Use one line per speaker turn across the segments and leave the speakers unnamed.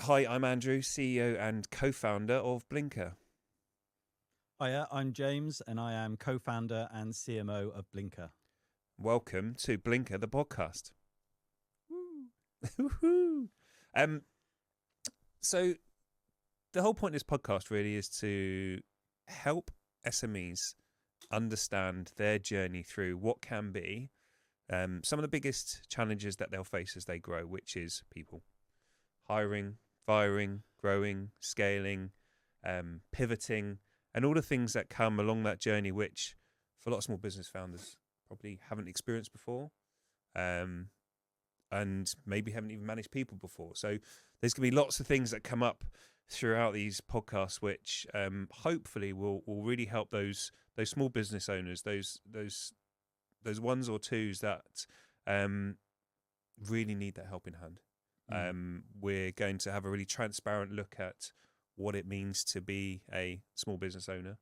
Hi, I'm Andrew, CEO and co-founder of Blnker.
Hiya, I'm James, and I am co-founder and CMO of Blnker.
Welcome to Blnker, the podcast. um, so the whole point of this podcast really is to help SMEs understand their journey through what can be some of the biggest challenges that they'll face as they grow, which is people. Hiring, firing, growing, scaling, pivoting, and all the things that come along that journey, which for a lot of small business founders probably haven't experienced before, and maybe haven't even managed people before. So there's going to be lots of things that come up throughout these podcasts, which hopefully will really help those small business owners, those ones or twos that really need that helping hand. We're going to have a really transparent look at what it means to be a small business owner,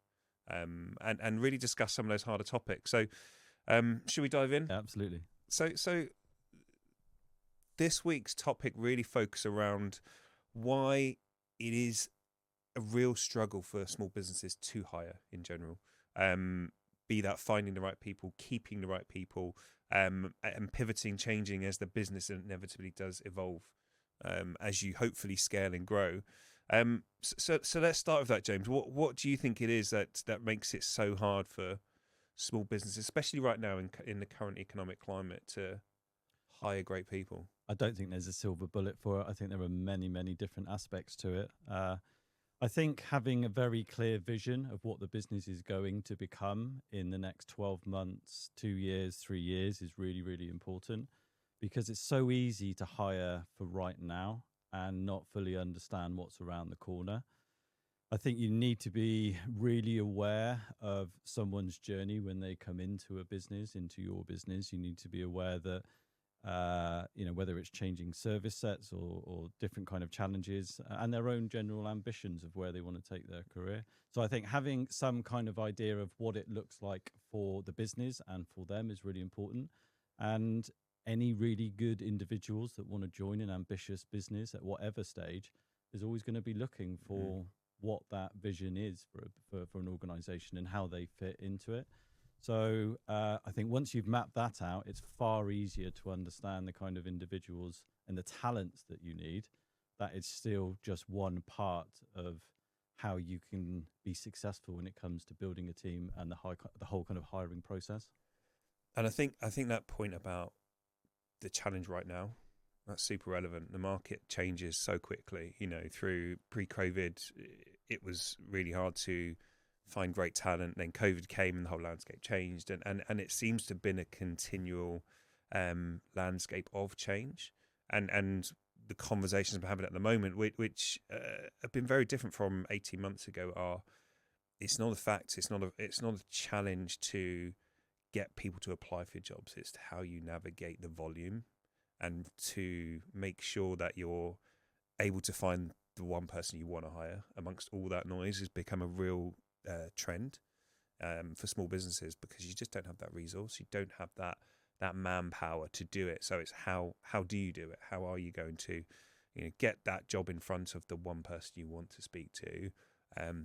and really discuss some of those harder topics. So, should we dive in?
Absolutely.
So this week's topic really focuses around why it is a real struggle for small businesses to hire in general. Be that finding the right people, keeping the right people, and pivoting, changing as the business inevitably does evolve, as you hopefully scale and grow. So let's start with that, James. What do you think it is that makes it so hard for small businesses, especially right now in the current economic climate, to hire great people?
I don't think there's a silver bullet for it. I think there are many, many different aspects to it. I think having a very clear vision of what the business is going to become in the next 12 months, 2 years, 3 years is really, really important, because it's so easy to hire for right now and not fully understand what's around the corner. I think you need to be really aware of someone's journey when they come into a business, into your business. You need to be aware that whether it's changing service sets or different kind of challenges and their own general ambitions of where they want to take their career. So I think having some kind of idea of what it looks like for the business and for them is really important. And any really good individuals that want to join an ambitious business at whatever stage is always going to be looking for what that vision is for an organization and how they fit into it. So I think once you've mapped that out, it's far easier to understand the kind of individuals and the talents that you need. That is still just one part of how you can be successful when it comes to building a team and the whole kind of hiring process.
And I think that point about the challenge right now, that's super relevant. The market changes so quickly. Through pre-COVID, it was really hard to find great talent. Then COVID came and the whole landscape changed, and it seems to have been a continual landscape of change, and the conversations we're having at the moment, which have been very different from 18 months ago, are it's not a fact, it's not a challenge to get people to apply for jobs. It's how you navigate the volume and to make sure that you're able to find the one person you want to hire amongst all that noise has become a real trend for small businesses, because you just don't have that resource. You don't have that manpower to do it. So it's how do you do it? How are you going to get that job in front of the one person you want to speak to,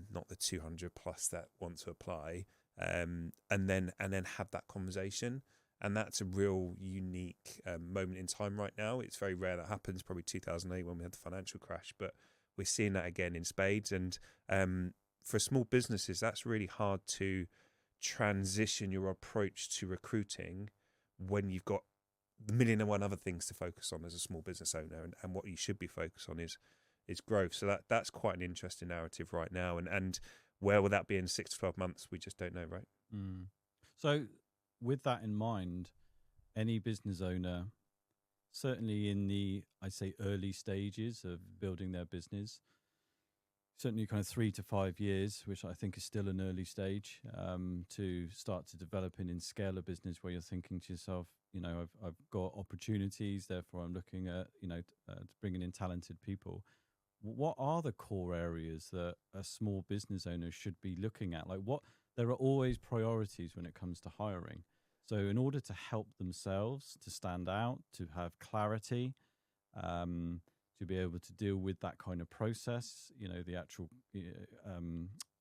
not the 200 plus that want to apply, and then have that conversation. And that's a real unique moment in time right now. It's very rare that happens, probably 2008 when we had the financial crash, but we're seeing that again in spades. And for small businesses, that's really hard to transition your approach to recruiting when you've got the million and one other things to focus on as a small business owner, and what you should be focused on is growth. So that's quite an interesting narrative right now. And where will that be in 6 to 12 months? We just don't know, right?
So with that in mind, any business owner, certainly in the, I'd say, early stages of building their business, certainly kind of 3 to 5 years, which I think is still an early stage, to start to develop and scale a business where you're thinking to yourself, I've got opportunities, therefore I'm looking at, bringing in talented people. What are the core areas that a small business owner should be looking at? There are always priorities when it comes to hiring. So in order to help themselves to stand out, to have clarity, to to be able to deal with that kind of process, the actual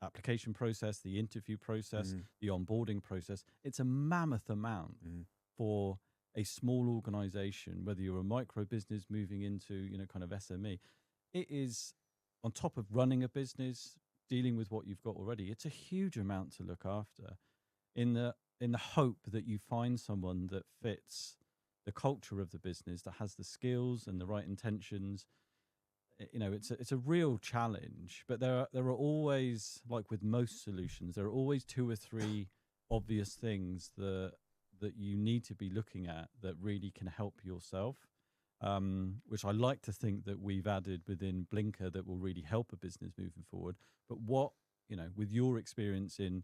application process, the interview process, the onboarding process. It's a mammoth amount for a small organization, whether you're a micro business moving into, kind of SME. It is, on top of running a business, dealing with what you've got already, it's a huge amount to look after in the hope that you find someone that fits the culture of the business, that has the skills and the right intentions. It's a real challenge, but there are always, like with most solutions, there are always 2 or 3 obvious things that you need to be looking at that really can help yourself, which I like to think that we've added within Blnker that will really help a business moving forward. But what, with your experience in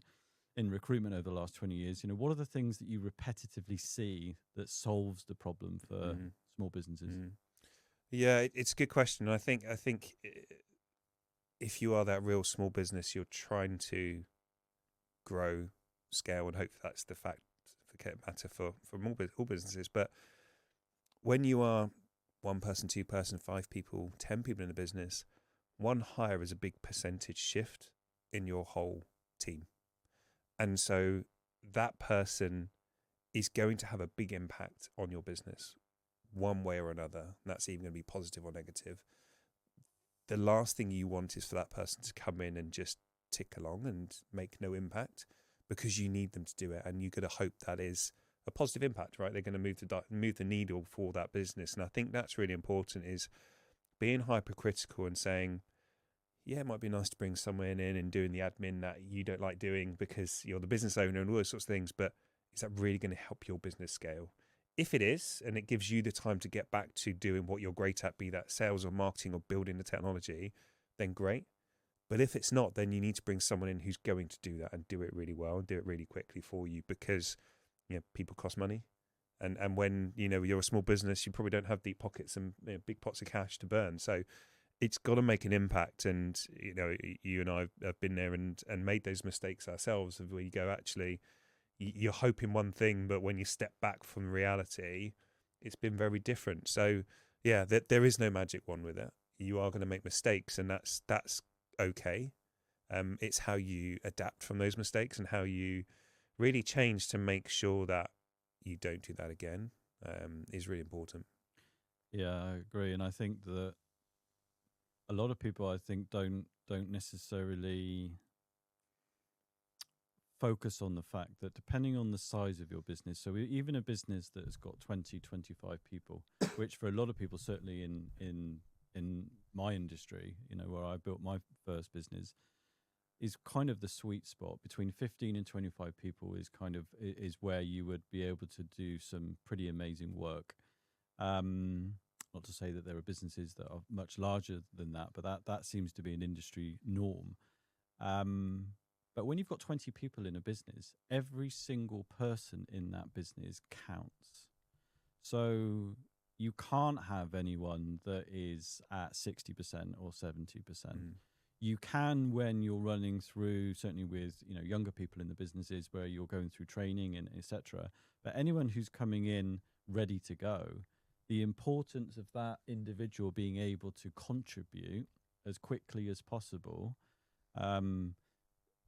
recruitment over the last 20 years, what are the things that you repetitively see that solves the problem for small businesses?
Yeah, it's a good question. I think if you are that real small business, you're trying to grow, scale, and hope that's the matter for all businesses. But when you are 1 person, 2 person, 5 people, 10 people in the business, one hire is a big percentage shift in your whole team. And so that person is going to have a big impact on your business one way or another. That's even going to be positive or negative. The last thing you want is for that person to come in and just tick along and make no impact, because you need them to do it. And you've got to hope that is a positive impact, right? They're going to move the needle for that business. And I think that's really important, is being hypercritical and saying, yeah, it might be nice to bring someone in and doing the admin that you don't like doing because you're the business owner and all those sorts of things. But is that really going to help your business scale? If it is, and it gives you the time to get back to doing what you're great at, be that sales or marketing or building the technology, then great. But if it's not, then you need to bring someone in who's going to do that and do it really well and do it really quickly for you, because people cost money. And when you're a small business, you probably don't have deep pockets and big pots of cash to burn. So it's got to make an impact. And you and I have been there and made those mistakes ourselves, where you go, actually, you're hoping one thing, but when you step back from reality, it's been very different. So yeah, there is no magic one with it. You are going to make mistakes, and that's okay. It's how you adapt from those mistakes and how you really change to make sure that you don't do that again is really important.
Yeah, I agree. And I think that a lot of people, don't necessarily focus on the fact that depending on the size of your business, so even a business that has got 20, 25 people, which for a lot of people, certainly in my industry, where I built my first business, is kind of the sweet spot. Between 15 and 25 people is where you would be able to do some pretty amazing work. Not to say that there are businesses that are much larger than that, but that seems to be an industry norm. But when you've got 20 people in a business, every single person in that business counts. So you can't have anyone that is at 60% or 70%. You can, when you're running through, certainly with younger people in the businesses where you're going through training and etc. But anyone who's coming in ready to go, the importance of that individual being able to contribute as quickly as possible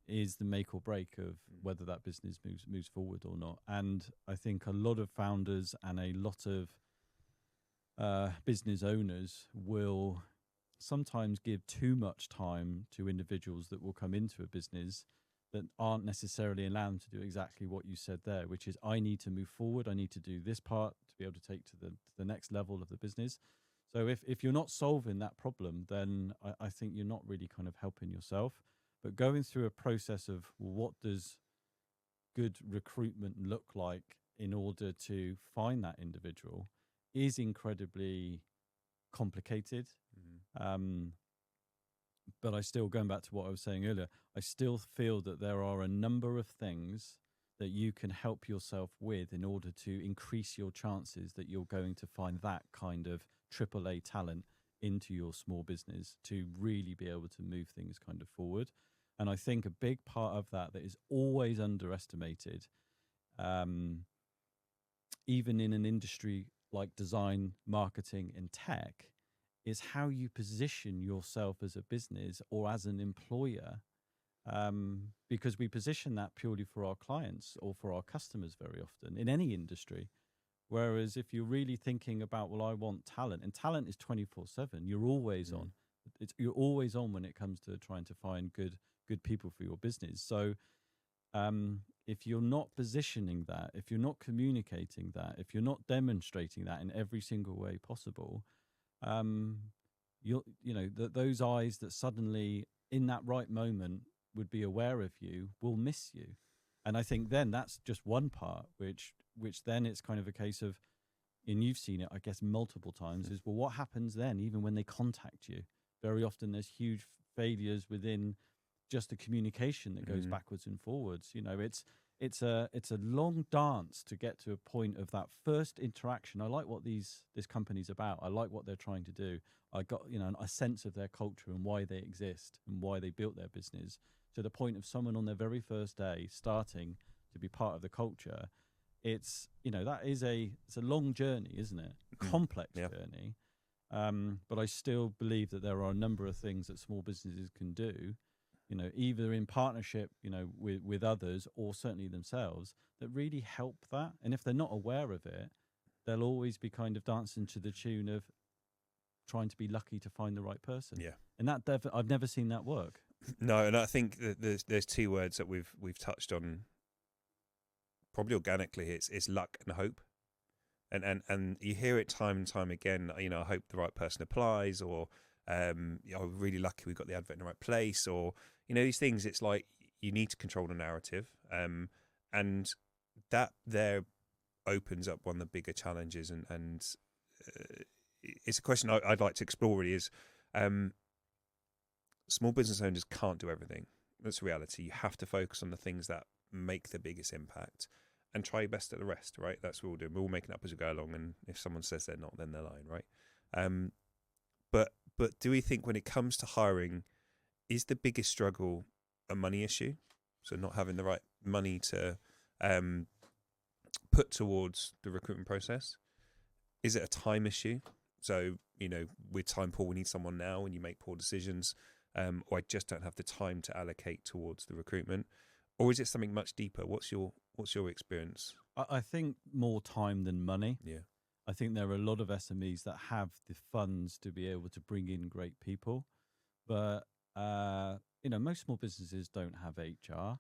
is the make or break of whether that business moves forward or not. And I think a lot of founders and a lot of business owners will sometimes give too much time to individuals that will come into a business that aren't necessarily allowed to do exactly what you said there, which is, I need to move forward. I need to do this part to be able to take to the next level of the business. So if you're not solving that problem, then I think you're not really kind of helping yourself. But going through a process of what does good recruitment look like in order to find that individual is incredibly complicated. But I still, going back to what I was saying earlier, I still feel that there are a number of things that you can help yourself with in order to increase your chances that you're going to find that kind of AAA talent into your small business to really be able to move things kind of forward. And I think a big part of that is always underestimated, even in an industry like design, marketing, and tech, It's how you position yourself as a business or as an employer, because we position that purely for our clients or for our customers very often in any industry. Whereas if you're really thinking about, well, I want talent, and talent is 24/7, you're always on. You're always on when it comes to trying to find good people for your business. So if you're not positioning that, if you're not communicating that, if you're not demonstrating that in every single way possible, those eyes that suddenly in that right moment would be aware of you will miss you. And I think then that's just one part, which then it's kind of a case of, and you've seen it, I guess, multiple times, is, well, what happens then, even when they contact you? Very often there's huge failures within just the communication that goes backwards and forwards. It's a long dance to get to a point of that first interaction. I like what this company's about. I like what they're trying to do. I got a sense of their culture and why they exist and why they built their business. To the point of someone on their very first day starting to be part of the culture, it's a long journey, isn't it? Complex journey. But I still believe that there are a number of things that small businesses can do, either in partnership, with others or certainly themselves, that really help that. And if they're not aware of it, they'll always be kind of dancing to the tune of trying to be lucky to find the right person.
Yeah.
And I've never seen that work.
No, and I think that there's two words that we've touched on probably organically. It's luck and hope. And you hear it time and time again. I hope the right person applies, or I'm really lucky we got the advert in the right place, or these things. It's like you need to control the narrative, and that there opens up one of the bigger challenges. And it's a question I'd like to explore. Really, is small business owners can't do everything. That's reality. You have to focus on the things that make the biggest impact, and try your best at the rest, right? That's what we're doing. We're all making up as we go along, and if someone says they're not, then they're lying, right? But do we think when it comes to hiring, is the biggest struggle a money issue? So not having the right money to put towards the recruitment process? Is it a time issue? So, with time poor, we need someone now, and you make poor decisions, or I just don't have the time to allocate towards the recruitment. Or is it something much deeper? What's your experience?
I think more time than money.
Yeah.
I think there are a lot of SMEs that have the funds to be able to bring in great people, but most small businesses don't have HR.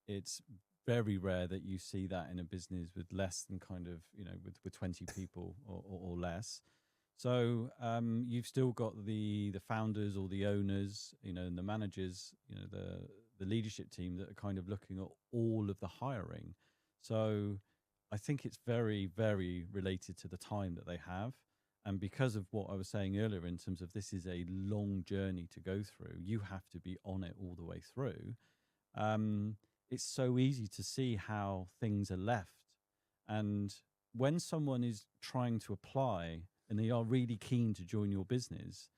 It's very rare that you see that in a business with less than kind of with 20 people or less. So you've still got the founders or the owners, and the managers, the leadership team that are kind of looking at all of the hiring. So I think it's very, very related to the time that they have. And because of what I was saying earlier in terms of this is a long journey to go through, you have to be on it all the way through. It's so easy to see how things are left. And when someone is trying to apply and they are really keen to join your business,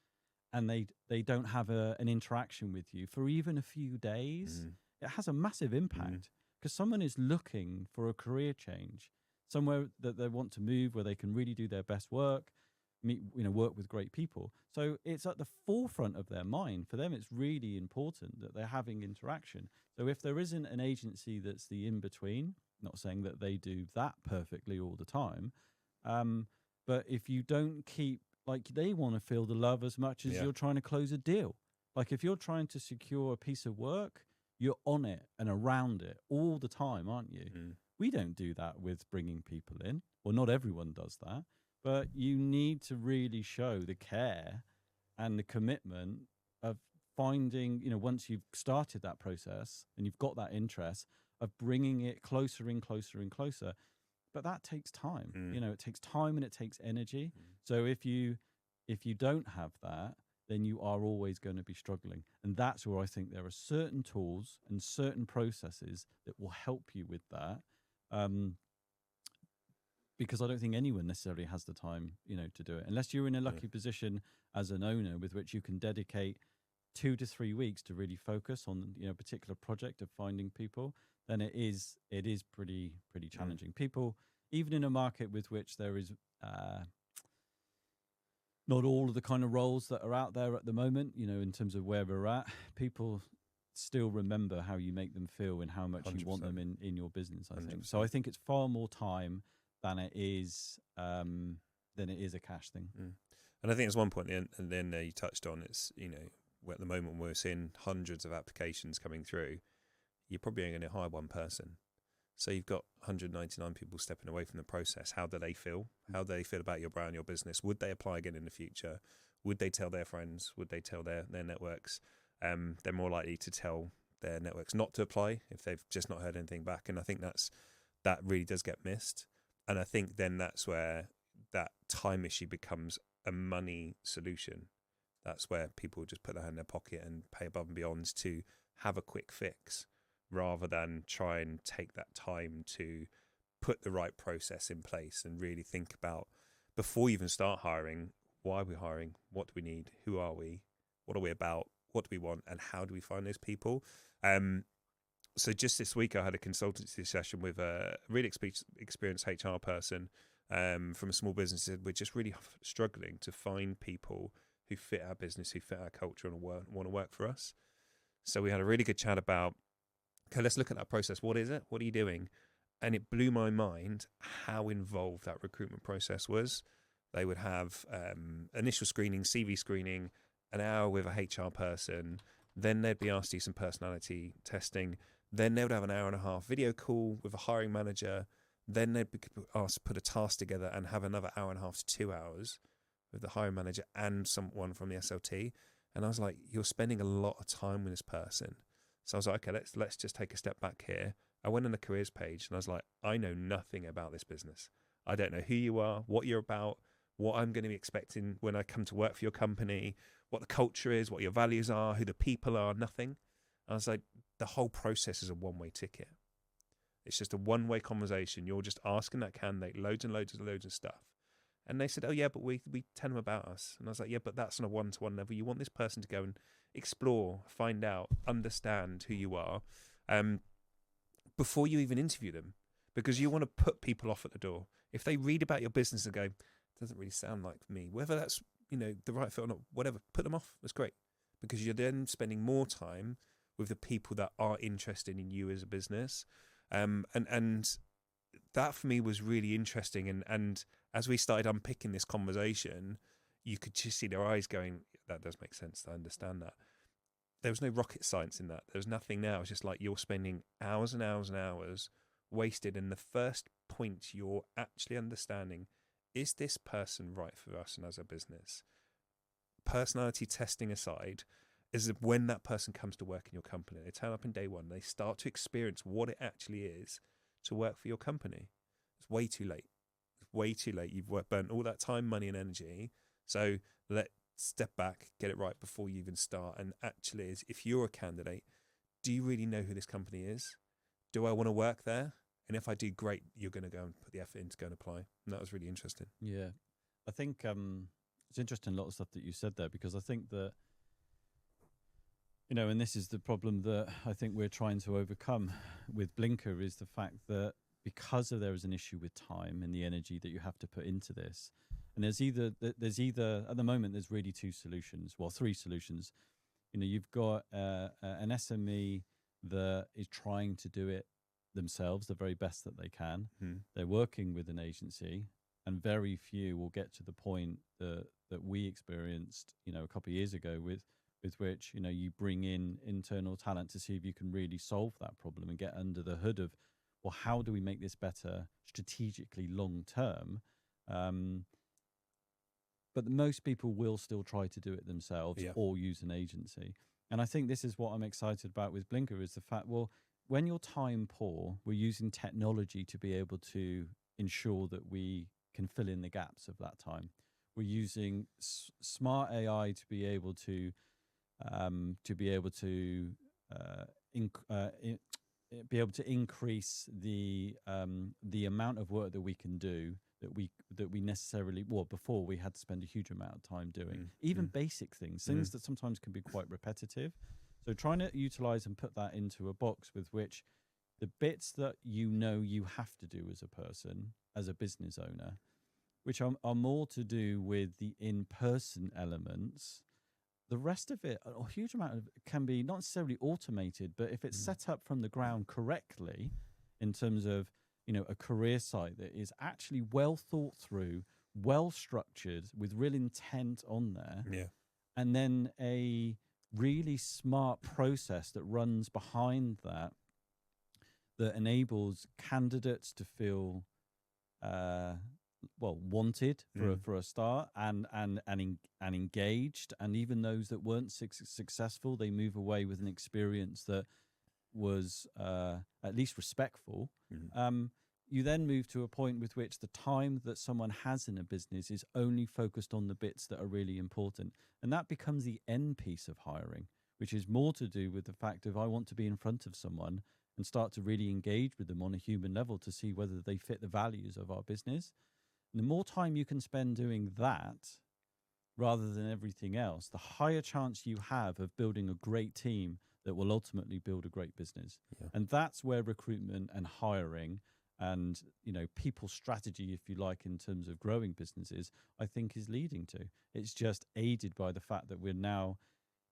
and they don't have an interaction with you for even a few days, it has a massive impact, because someone is looking for a career change, somewhere that they want to move, where they can really do their best work, work with great people. So it's at the forefront of their mind. For them, it's really important that they're having interaction. So if there isn't an agency that's the in-between, not saying that they do that perfectly all the time, but if you don't keep, they want to feel the love as much as you're trying to close a deal. Like if you're trying to secure a piece of work, you're on it and around it all the time, aren't you? We don't do that with bringing people in. Well, not everyone does that, but you need to really show the care and the commitment of finding, once you've started that process and you've got that interest, of bringing it closer and closer and closer. But that takes time. It takes time and it takes energy. So if you don't have that, then you are always going to be struggling. And that's where I think there are certain tools and certain processes that will help you with that. Because I don't think anyone necessarily has the time, to do it. Unless you're in a lucky position as an owner with which you can dedicate 2 to 3 weeks to really focus on, a particular project of finding people, then it is pretty challenging. People, even in a market with which there is not all of the kind of roles that are out there at the moment, in terms of where we're at, people still remember how you make them feel and how much 100%. You want them in your business, I think. 100%. So I think it's far more time than it is a cash thing.
And I think there's one point, and then you touched on, it's, at the moment we're seeing hundreds of applications coming through, you're probably only going to hire one person. So you've got 199 people stepping away from the process. How do they feel? How do they feel about your brand, your business? Would they apply again in the future? Would they tell their friends? Would they tell their networks? They're more likely to tell their networks not to apply if they've just not heard anything back. And I think that really does get missed. And I think then that's where that time issue becomes a money solution. That's where people just put their hand in their pocket and pay above and beyond to have a quick fix, rather than try and take that time to put the right process in place and really think about, before you even start hiring, why are we hiring? What do we need? Who are we? What are we about? What do we want? And how do we find those people? So just this week, I had a consultancy session with a really experienced HR person from a small business. We're just really struggling to find people who fit our business, who fit our culture and want to work for us. So we had a really good chat about, okay, let's look at that process. What is it? What are you doing? And it blew my mind how involved that recruitment process was. They would have initial screening, CV screening, an hour with a HR person. Then they'd be asked to do some personality testing. Then they would have an hour and a half video call with a hiring manager. Then they'd be asked to put a task together and have another hour and a half to 2 hours with the hiring manager and someone from the SLT. And I was like, you're spending a lot of time with this person. So I was like, okay, let's just take a step back here. I went on the careers page and I was like, I know nothing about this business. I don't know who you are, what you're about, what I'm going to be expecting when I come to work for your company, what the culture is, what your values are, who the people are, nothing. I was like, the whole process is a one-way ticket. It's just a one-way conversation. You're just asking that candidate loads and loads and loads of stuff. And they said, oh yeah, but we tell them about us. And I was like, yeah, but that's on a one-to-one level. You want this person to go and explore, find out, understand who you are before you even interview them, because you want to put people off at the door. If they read about your business and go, it doesn't really sound like me, whether that's the right fit or not, whatever, put them off. That's great, because you're then spending more time with the people that are interested in you as a business. And that for me was really interesting. And as we started unpicking this conversation, you could just see their eyes going, that does make sense. I understand that. There was no rocket science in that. There was nothing now. It's just like you're spending hours and hours and hours wasted. And the first point you're actually understanding, is this person right for us and as a business? Personality testing aside, is when that person comes to work in your company, they turn up in day one, they start to experience what it actually is to work for your company. It's way too late. It's way too late. You've burnt all that time, money and energy. So let's step back, get it right before you even start. And actually, if you're a candidate, do you really know who this company is? Do I want to work there? And if I do, great, you're going to go and put the effort in to go and apply. And that was really interesting.
Yeah. I think it's interesting, a lot of stuff that you said there, because I think that, and this is the problem that I think we're trying to overcome with Blnker, is the fact that because there is an issue with time and the energy that you have to put into this, and there's either at the moment there's really three solutions. You've got an SME that is trying to do it themselves the very best that they can. They're working with an agency, and very few will get to the point that we experienced a couple of years ago with which you bring in internal talent to see if you can really solve that problem and get under the hood of, well, how do we make this better strategically long term? But most people will still try to do it themselves, or use an agency. And I think this is what I'm excited about with Blnker, is the fact, well, when you're time poor, we're using technology to be able to ensure that we can fill in the gaps of that time. We're using smart AI to be able to increase the amount of work that we can do that we necessarily, before we had to spend a huge amount of time doing, even basic things that sometimes can be quite repetitive. So trying to utilize and put that into a box with which the bits that you have to do as a person, as a business owner, which are more to do with the in-person elements. The rest of it, a huge amount of it can be not necessarily automated, but if it's set up from the ground correctly, in terms of, you know, a career site that is actually well thought through, well structured, with real intent on there, and then a really smart process that runs behind that enables candidates to feel wanted for a start and engaged, and even those that weren't successful, they move away with an experience that was at least respectful. You then move to a point with which the time that someone has in a business is only focused on the bits that are really important, and that becomes the end piece of hiring, which is more to do with the fact of, I want to be in front of someone and start to really engage with them on a human level to see whether they fit the values of our business. And the more time you can spend doing that rather than everything else, the higher chance you have of building a great team that will ultimately build a great business. And that's where recruitment and hiring and, you know, people strategy, if you like, in terms of growing businesses, I think is leading to. It's just aided by the fact that we're now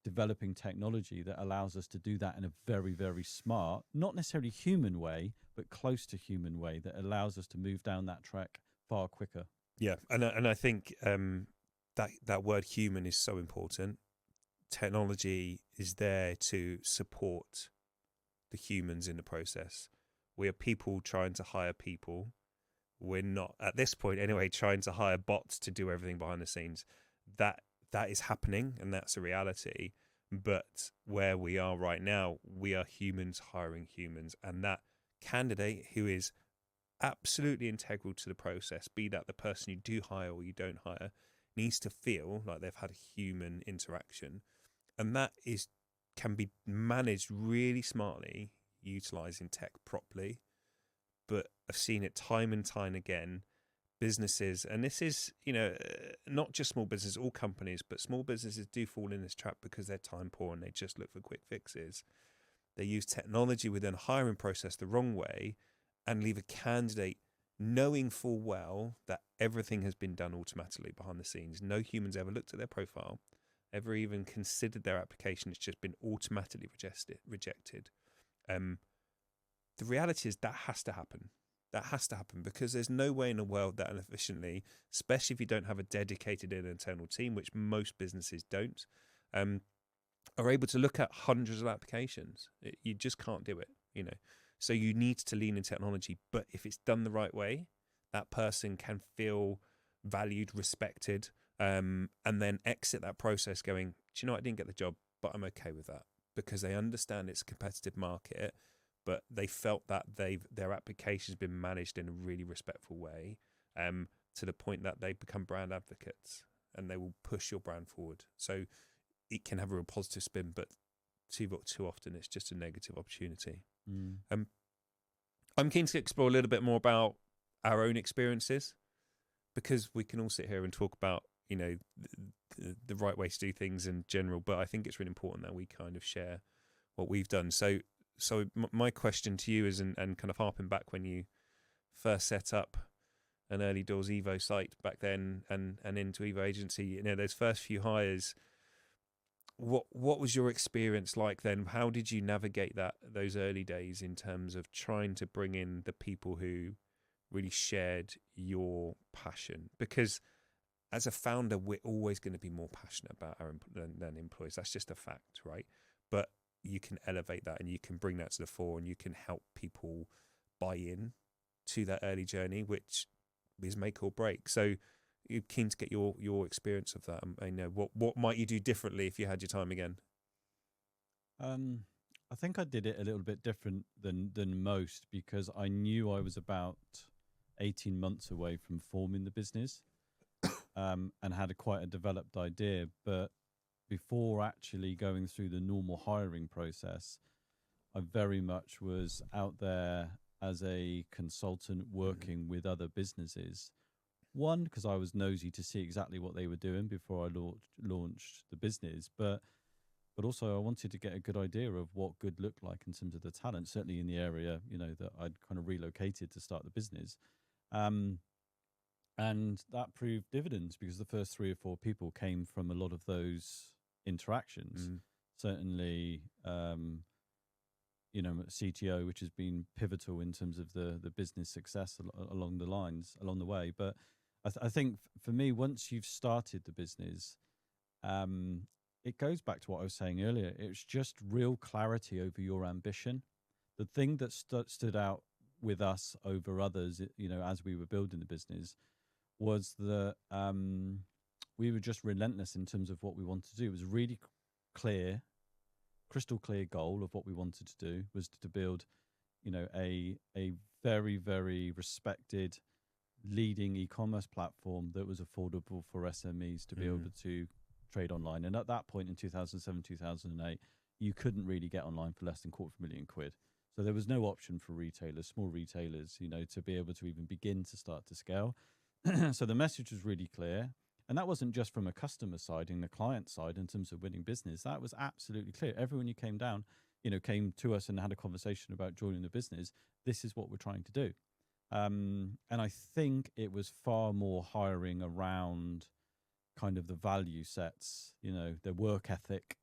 developing technology that allows us to do that in a very, very smart, not necessarily human way, but close to human way, that allows us to move down that track far quicker.
Yeah, and I think that word human is so important. Technology is there to support the humans in the process. We are people trying to hire people. We're not, at this point anyway, trying to hire bots to do everything behind the scenes. That is happening, and that's a reality. But where we are right now, we are humans hiring humans, and that candidate who is absolutely integral to the process, be that the person you do hire or you don't hire, needs to feel like they've had a human interaction, and that can be managed really smartly, utilizing tech properly. But I've seen it time and time again. Businesses, and this is, you know, not just small businesses, all companies, but small businesses do fall in this trap because they're time poor and they just look for quick fixes. They use technology within a hiring process the wrong way and leave a candidate knowing full well that everything has been done automatically behind the scenes. No humans ever looked at their profile, ever even considered their application. It's just been automatically rejected. The reality is that has to happen. That has to happen, because there's no way in the world that efficiently, especially if you don't have a dedicated internal team, which most businesses don't, are able to look at hundreds of applications. You just can't do it, you know. So you need to lean in technology, but if it's done the right way, that person can feel valued, respected, and then exit that process going, do you know what, I didn't get the job, but I'm okay with that, because they understand it's a competitive market. But they felt that their application's been managed in a really respectful way, to the point that they become brand advocates and they will push your brand forward. So it can have a real positive spin, but too often it's just a negative opportunity. I'm keen to explore a little bit more about our own experiences, because we can all sit here and talk about, you know, the right way to do things in general, but I think it's really important that we kind of share what we've done. So my question to you is, and kind of harping back when you first set up an early doors Evo site back then and into Evo agency, you know, those first few hires, what was your experience like then? How did you navigate those early days in terms of trying to bring in the people who really shared your passion? Because as a founder, we're always going to be more passionate about our than employees. That's just a fact, right? But you can elevate that and you can bring that to the fore, and you can help people buy in to that early journey, which is make or break. So you're keen to get your experience of that. I know what might you do differently if you had your time again?
I think I did it a little bit different than most, because I knew I was about 18 months away from forming the business, and had quite a developed idea. But before actually going through the normal hiring process, I very much was out there as a consultant working with other businesses. One, because I was nosy to see exactly what they were doing before I launched the business, but also I wanted to get a good idea of what good looked like in terms of the talent, certainly in the area, you know, that I'd kind of relocated to start the business. And that proved dividends because the first 3 or 4 people came from a lot of those interactions. Certainly, CTO, which has been pivotal in terms of the business success along the way. But I think for me, once you've started the business, it goes back to what I was saying earlier. It's just real clarity over your ambition. The thing that stood out with us over others, as we were building the business, was that we were just relentless in terms of what we wanted to do. It was really clear, crystal clear goal of what we wanted to do was to build, a very, very respected leading e-commerce platform that was affordable for SMEs to be able to trade online. And at that point in 2007, 2008, you couldn't really get online for less than £250,000 So there was no option for retailers, small retailers, to be able to even begin to start to scale. So the message was really clear. And that wasn't just from a customer side and the client side in terms of winning business. That was absolutely clear. Everyone who came down, came to us and had a conversation about joining the business. This is what we're trying to do. And I think it was far more hiring around kind of the value sets, their work ethic,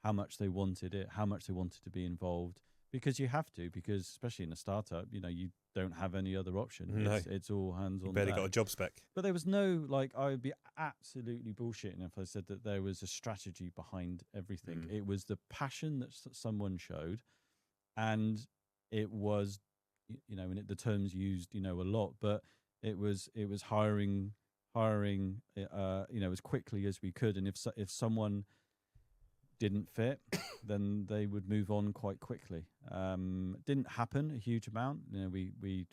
how much they wanted it, how much they wanted to be involved. Because you have to, because especially in a startup, you don't have any other option.
No.
It's all hands on deck.
Barely got a job spec.
But there was no, I would be absolutely bullshitting if I said that there was a strategy behind everything. It was the passion that someone showed, and it was, and the terms used, a lot, but it was hiring, as quickly as we could. And if someone didn't fit, then they would move on quite quickly. It didn't happen a huge amount. We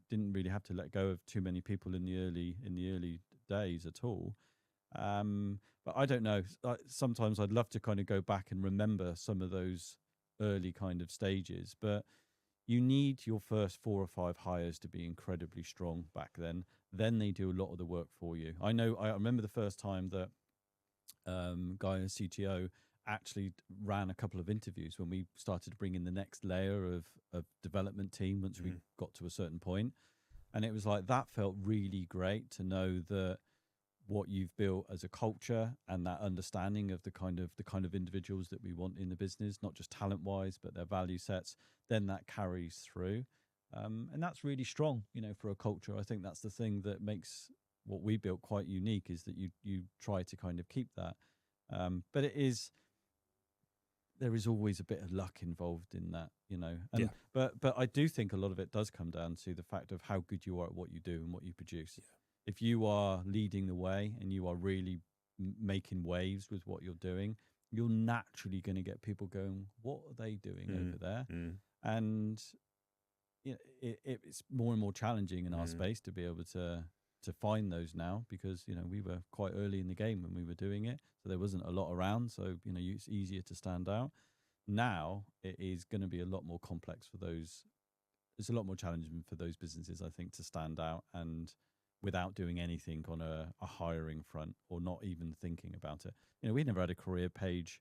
didn't really have to let go of too many people in the early days at all. But I don't know. Sometimes I'd love to kind of go back and remember some of those early kind of stages. But you need your first 4 or 5 hires to be incredibly strong back then. Then they do a lot of the work for you. I remember the first time that guy as CTO actually ran a couple of interviews when we started to bring in the next layer of development team once we got to a certain point. And it was like, that felt really great to know that what you've built as a culture and that understanding of the kind of individuals that we want in the business, not just talent wise, but their value sets, then that carries through. And that's really strong, for a culture. I think that's the thing that makes what we built quite unique, is that you try to kind of keep that. But there is always a bit of luck involved in that, And, But I do think a lot of it does come down to the fact of how good you are at what you do and what you produce. Yeah. If you are leading the way and you are really making waves with what you're doing, you're naturally going to get people going, what are they doing over there? And it's more and more challenging in our space to be able to find those now, because we were quite early in the game when we were doing it, so there wasn't a lot around, so it's easier to stand out. Now it is going to be a lot more complex for those. It's a lot more challenging for those businesses, I think, to stand out and without doing anything on a hiring front, or not even thinking about it. We never had a career page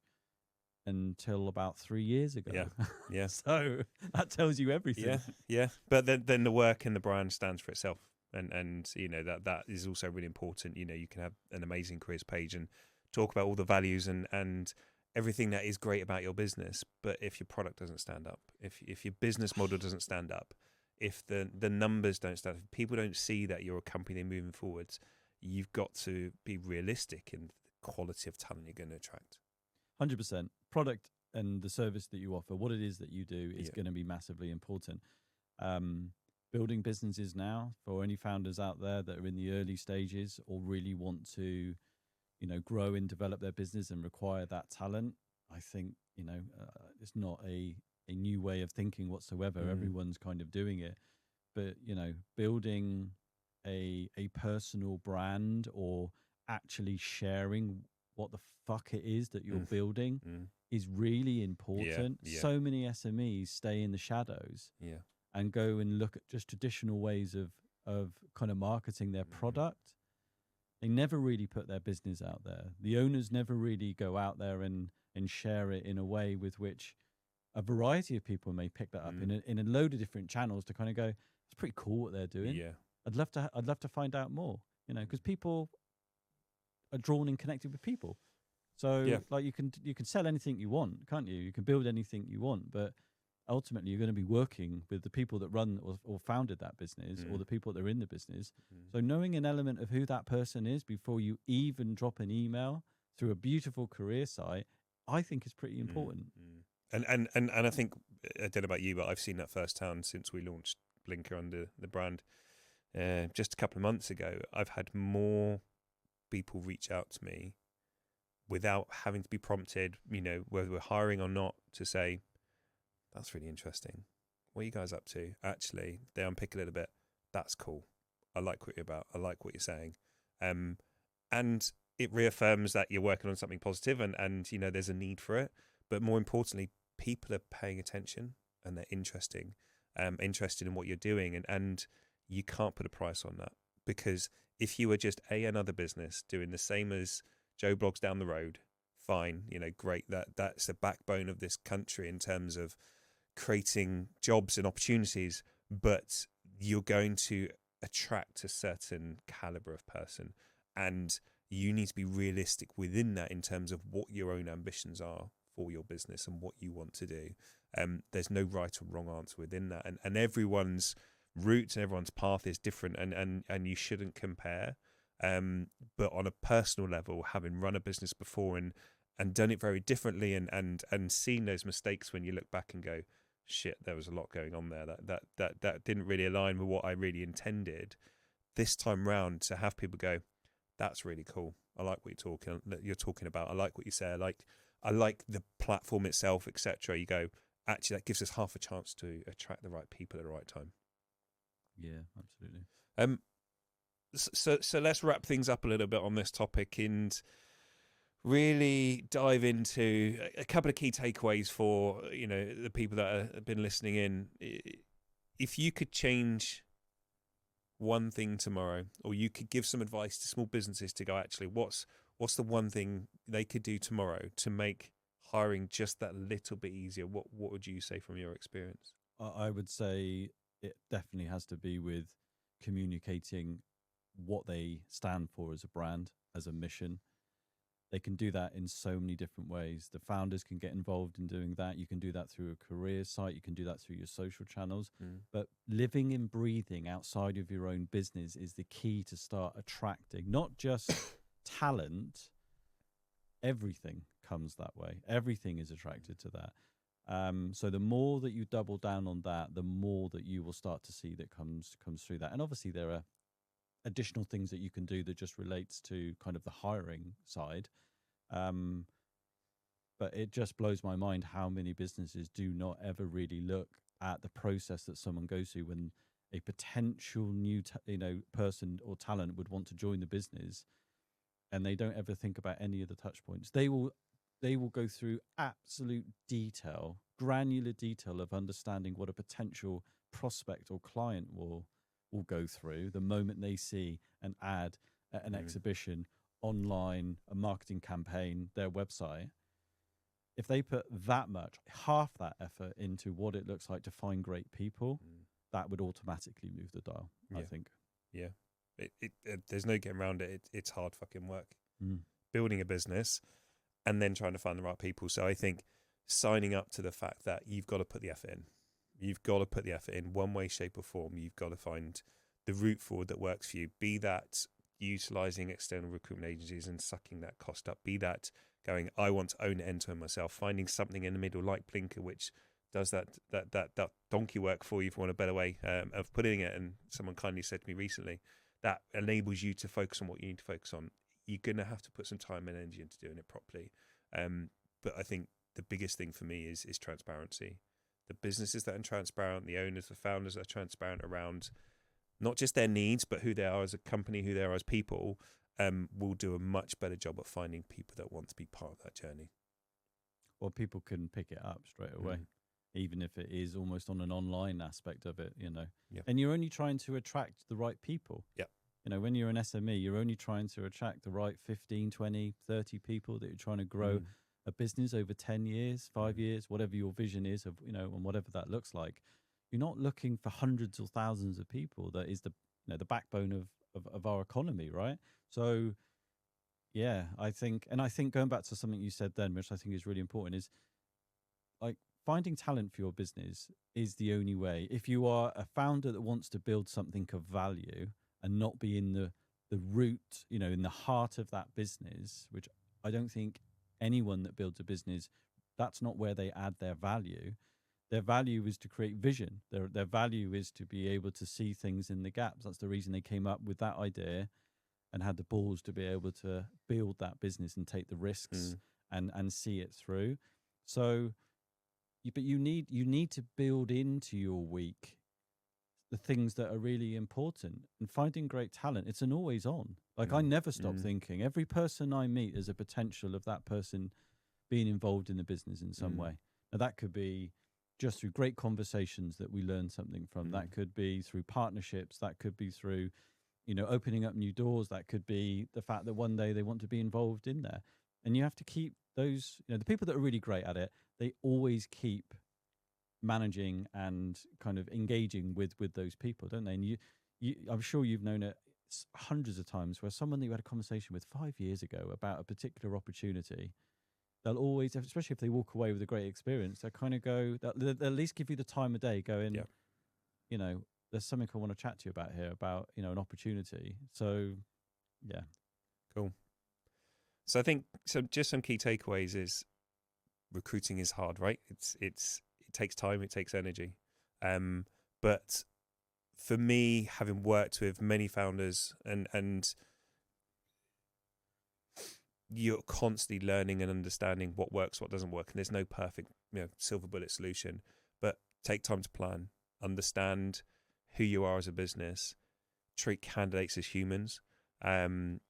until about 3 years ago.
Yeah.
So that tells you everything.
Yeah. But then the work and the brand stands for itself. And that is also really important. You can have an amazing careers page and talk about all the values and everything that is great about your business. But if your product doesn't stand up, if your business model doesn't stand up, if the numbers don't stand up, if people don't see that you're a company moving forwards, you've got to be realistic in the quality of talent you're going to attract.
100%. Product and the service that you offer, what it is that you do, is going to be massively important. Building businesses now, for any founders out there that are in the early stages or really want to, grow and develop their business and require that talent, I think, it's not a new way of thinking whatsoever. Everyone's kind of doing it. But, building a personal brand, or actually sharing what the fuck it is that you're building is really important. Yeah. So many SMEs stay in the shadows. Yeah. And go and look at just traditional ways of kind of marketing their product. They never really put their business out there. The owners never really go out there and share it in a way with which a variety of people may pick that up in a load of different channels to kind of go, it's pretty cool what they're doing. Yeah. I'd love to find out more, because people are drawn and connected with people. So
Yeah.
like you can sell anything you want, can't you? You can build anything you want, but ultimately you're going to be working with the people that run or founded that business or the people that are in the business. So knowing an element of who that person is before you even drop an email through a beautiful career site, I think is pretty important.
And I think, I don't know about you, but I've seen that firsthand since we launched Blnker under the brand just a couple of months ago. I've had more people reach out to me without having to be prompted, whether we're hiring or not, to say, that's really interesting. What are you guys up to? Actually, they unpick a little bit. That's cool. I like what you're about. I like what you're saying. And it reaffirms that you're working on something positive and there's a need for it. But more importantly, people are paying attention and they're interested in what you're doing. And you can't put a price on that, because if you were just another business doing the same as Joe Bloggs down the road, fine, great. That's the backbone of this country in terms of creating jobs and opportunities, but you're going to attract a certain caliber of person, and you need to be realistic within that in terms of what your own ambitions are for your business and what you want to do. There's no right or wrong answer within that, and everyone's route and everyone's path is different, and you shouldn't compare. But on a personal level, having run a business before and done it very differently and seen those mistakes when you look back and go, shit, there was a lot going on there that didn't really align with what I really intended. This time round, to have people go, that's really cool. I like what you're talking about. I like what you say. I like the platform itself, etc. You go, actually, that gives us half a chance to attract the right people at the right time.
Yeah, absolutely.
So let's wrap things up a little bit on this topic and really dive into a couple of key takeaways for the people that have been listening in. If you could change one thing tomorrow, or you could give some advice to small businesses to go, actually, what's the one thing they could do tomorrow to make hiring just that little bit easier? What would you say from your experience?
I would say it definitely has to be with communicating what they stand for as a brand, as a mission. They can do that in so many different ways. The founders can get involved in doing that. You can do that through a career site. You can do that through your social channels. But living and breathing outside of your own business is the key to start attracting not just talent. Everything comes that way. Everything is attracted to that. So the more that you double down on that, the more that you will start to see that comes through that. And obviously there are additional things that you can do that just relates to kind of the hiring side. But it just blows my mind how many businesses do not ever really look at the process that someone goes through when a potential new person or talent would want to join the business, and they don't ever think about any of the touch points. They will go through absolute detail, granular detail of understanding what a potential prospect or client will go through the moment they see an ad at an exhibition, online, a marketing campaign, their website. If they put that much, half that effort into what it looks like to find great people, that would automatically move the dial, I think.
Yeah. There's no getting around it. It's hard fucking work. Building a business and then trying to find the right people. So I think signing up to the fact that you've got to put the effort in. You've got to put the effort in one way, shape or form. You've got to find the route forward that works for you. Be that utilising external recruitment agencies and sucking that cost up. Be that going, I want to own it end to end myself. Finding something in the middle like Blnker, which does that donkey work for you, for want of a better way of putting it. And someone kindly said to me recently, that enables you to focus on what you need to focus on. You're going to have to put some time and energy into doing it properly. But I think the biggest thing for me is transparency. The businesses that are transparent, the owners, the founders that are transparent around not just their needs, but who they are as a company, who they are as people, will do a much better job of finding people that want to be part of that journey.
Well, people can pick it up straight away, even if it is almost on an online aspect of it,
Yeah.
And you're only trying to attract the right people.
Yeah.
When you're an SME, you're only trying to attract the right 15, 20, 30 people that you're trying to grow a business over 10 years, 5 years, whatever your vision is of, and whatever that looks like. You're not looking for hundreds or thousands of people. That is the backbone of our economy, right? So yeah, I think going back to something you said then, which I think is really important, is like finding talent for your business is the only way. If you are a founder that wants to build something of value and not be in the root, in the heart of that business, which I don't think anyone that builds a business, that's not where they add their value. Their value is to create vision. Their value is to be able to see things in the gaps. That's the reason they came up with that idea and had the balls to be able to build that business and take the risks and see it through. So, but you need to build into your week the things that are really important, and finding great talent. It's an always on. Like I never stop thinking. Every person I meet is a potential of that person being involved in the business in some way. Now that could be just through great conversations that we learn something from. That could be through partnerships. That could be through, opening up new doors. That could be the fact that one day they want to be involved in there. And you have to keep those, the people that are really great at it, they always keep managing and kind of engaging with those people, don't they? And you I'm sure you've known it hundreds of times where someone that you had a conversation with 5 years ago about a particular opportunity, they'll always, especially if they walk away with a great experience, they'll kind of go, they'll at least give you the time of day going, there's something I want to chat to you about here, about, an opportunity. So, yeah.
Cool. So I think, just some key takeaways is recruiting is hard, right? It takes time, it takes energy. But for me, having worked with many founders and you're constantly learning and understanding what works, what doesn't work, and there's no perfect, silver bullet solution. But take time to plan, understand who you are as a business, treat candidates as humans, and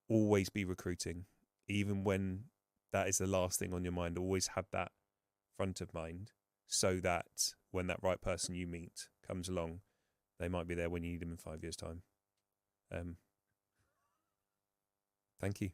always be recruiting, even when that is the last thing on your mind. Always have that front of mind, so that when that right person you meet comes along, they might be there when you need them in 5 years' time. Thank you.